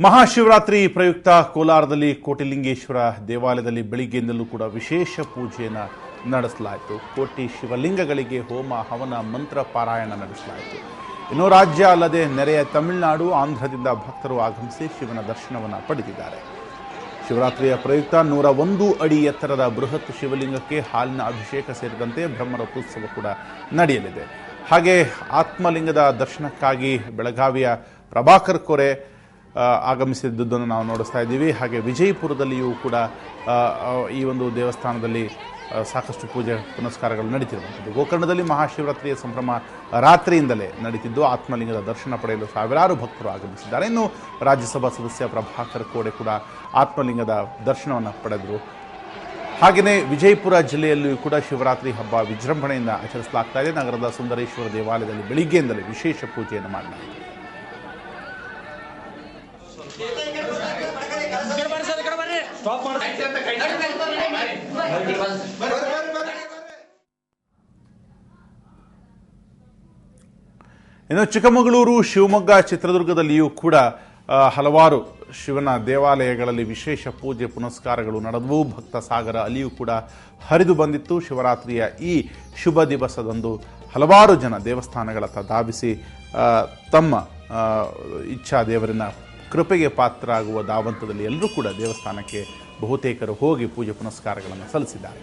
ಮಹಾಶಿವರಾತ್ರಿ ಪ್ರಯುಕ್ತ ಕೋಲಾರದಲ್ಲಿ ಕೋಟಿಲಿಂಗೇಶ್ವರ ದೇವಾಲಯದಲ್ಲಿ ಬೆಳಿಗ್ಗೆಯಿಂದಲೂ ಕೂಡ ವಿಶೇಷ ಪೂಜೆಯನ್ನು ನಡೆಸಲಾಯಿತು. ಕೋಟಿ ಶಿವಲಿಂಗಗಳಿಗೆ ಹೋಮ ಹವನ ಮಂತ್ರ ಪಾರಾಯಣ ನಡೆಸಲಾಯಿತು. ಇನ್ನು ರಾಜ್ಯ ಅಲ್ಲದೆ ನೆರೆಯ ತಮಿಳುನಾಡು, ಆಂಧ್ರದಿಂದ ಭಕ್ತರು ಆಗಮಿಸಿ ಶಿವನ ದರ್ಶನವನ್ನು ಪಡೆದಿದ್ದಾರೆ. ಶಿವರಾತ್ರಿಯ ಪ್ರಯುಕ್ತ 101 ಅಡಿ ಎತ್ತರದ ಬೃಹತ್ ಶಿವಲಿಂಗಕ್ಕೆ ಹಾಲಿನ ಅಭಿಷೇಕ ಸೇರಿದಂತೆ ಬ್ರಹ್ಮರಥೋತ್ಸವ ಕೂಡ ನಡೆಯಲಿದೆ. ಹಾಗೆ ಆತ್ಮಲಿಂಗದ ದರ್ಶನಕ್ಕಾಗಿ ಬೆಳಗಾವಿಯ ಪ್ರಭಾಕರ್ ಕೋರೆ ಆಗಮಿಸಿದ್ದನ್ನು ನಾವು ನೋಡಿಸ್ತಾ ಇದ್ದೀವಿ. ಹಾಗೆ ವಿಜಯಪುರದಲ್ಲಿಯೂ ಕೂಡ ಈ ಒಂದು ದೇವಸ್ಥಾನದಲ್ಲಿ ಸಾಕಷ್ಟು ಪೂಜೆ ಪುನಸ್ಕಾರಗಳು ನಡೀತಿರುವಂಥದ್ದು. ಗೋಕರ್ಣದಲ್ಲಿ ಮಹಾಶಿವರಾತ್ರಿಯ ಸಂಭ್ರಮ ರಾತ್ರಿಯಿಂದಲೇ ನಡೀತಿದ್ದು ಆತ್ಮಲಿಂಗದ ದರ್ಶನ ಪಡೆಯಲು ಸಾವಿರಾರು ಭಕ್ತರು ಆಗಮಿಸಿದ್ದಾರೆ. ಇನ್ನು ರಾಜ್ಯಸಭಾ ಸದಸ್ಯ ಪ್ರಭಾಕರ್ ಕೋರೆ ಕೂಡ ಆತ್ಮಲಿಂಗದ ದರ್ಶನವನ್ನು ಪಡೆದರು. ಹಾಗೆಯೇ ವಿಜಯಪುರ ಜಿಲ್ಲೆಯಲ್ಲಿಯೂ ಕೂಡ ಶಿವರಾತ್ರಿ ಹಬ್ಬ ವಿಜೃಂಭಣೆಯಿಂದ ಆಚರಿಸಲಾಗ್ತಾ ಇದೆ. ನಗರದ ಸುಂದರೇಶ್ವರ ದೇವಾಲಯದಲ್ಲಿ ಬೆಳಿಗ್ಗೆಯಿಂದಲೇ ವಿಶೇಷ ಪೂಜೆಯನ್ನು ಮಾಡಲಾಗಿದೆ. ಇನ್ನು ಚಿಕ್ಕಮಗಳೂರು, ಶಿವಮೊಗ್ಗ, ಚಿತ್ರದುರ್ಗದಲ್ಲಿಯೂ ಕೂಡ ಹಲವಾರು ಶಿವನ ದೇವಾಲಯಗಳಲ್ಲಿ ವಿಶೇಷ ಪೂಜೆ ಪುನಸ್ಕಾರಗಳು ನಡೆದವು. ಭಕ್ತ ಸಾಗರ ಅಲ್ಲಿಯೂ ಕೂಡ ಹರಿದು ಬಂದಿತ್ತು. ಶಿವರಾತ್ರಿಯ ಈ ಶುಭ ದಿವಸದಂದು ಹಲವಾರು ಜನ ದೇವಸ್ಥಾನಗಳತ್ತ ಧಾವಿಸಿ ತಮ್ಮ ಇಚ್ಛಾ ದೇವರಿನ ಕೃಪೆಗೆ ಪಾತ್ರರಾಗುವ ಧಾವಂತದಲ್ಲಿ ಎಲ್ಲರೂ ಕೂಡ ದೇವಸ್ಥಾನಕ್ಕೆ ಬಹುತೇಕರು ಹೋಗಿ ಪೂಜೆ ಪುನಸ್ಕಾರಗಳನ್ನು ಸಲ್ಲಿಸಿದ್ದಾರೆ.